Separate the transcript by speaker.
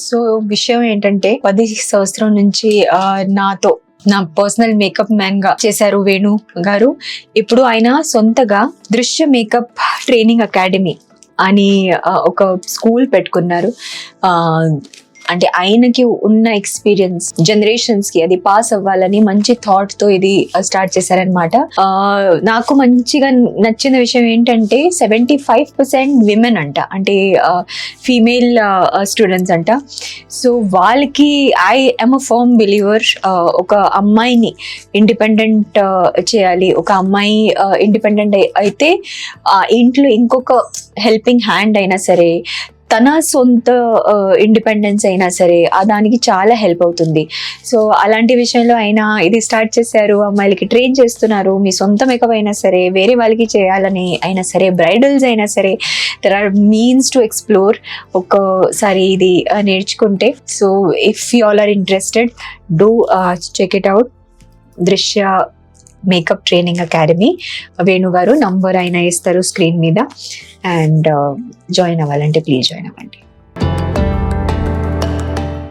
Speaker 1: So విషయం ఏంటంటే 10 సంవత్సరం నుంచి నాతో నా పర్సనల్ మేకప్ మ్యాన్ గా చేశారు వేణు గారు. ఇప్పుడు ఆయన సొంతగా దృశ్య మేకప్ ట్రైనింగ్ అకాడమీ అని ఒక స్కూల్ పెట్టుకున్నారు. అంటే ఆయనకి ఉన్న ఎక్స్పీరియన్స్ జనరేషన్స్ కి అది పాస్ అవ్వాలని మంచి థాట్ తో ఇది స్టార్ట్ చేశారనమాట. నాకు మంచిగా నచ్చిన విషయం ఏంటంటే 75% విమెన్ అంట, అంటే ఫీమేల్ స్టూడెంట్స్ అంట. సో వాళ్ళకి I am a firm believer, ఒక అమ్మాయిని ఇండిపెండెంట్ చేయాలి. ఒక అమ్మాయి ఇండిపెండెంట్ అయితే ఇంట్లో ఇంకొక హెల్పింగ్ హ్యాండ్ అయినా సరే, తన సొంత ఇండిపెండెన్స్ అయినా సరే దానికి చాలా హెల్ప్ అవుతుంది. సో అలాంటి విషయంలో అయినా ఇది స్టార్ట్ చేశారు, అమ్మాయిలకి ట్రైన్ చేస్తున్నారు. మీ సొంత మేకప్ అయినా సరే, వేరే వాళ్ళకి చేయాలని అయినా సరే, బ్రైడల్స్ అయినా సరే, there are means to explore ఒకసారి ఇది నేర్చుకుంటే. So if you all are interested, do check it out. Drishya makeup training academy. Venu గారు నంబర్ అయినా ఇస్తారు స్క్రీన్ మీద, అండ్ జాయిన్ అవ్వాలంటే ప్లీజ్ జాయిన్ అవ్వండి.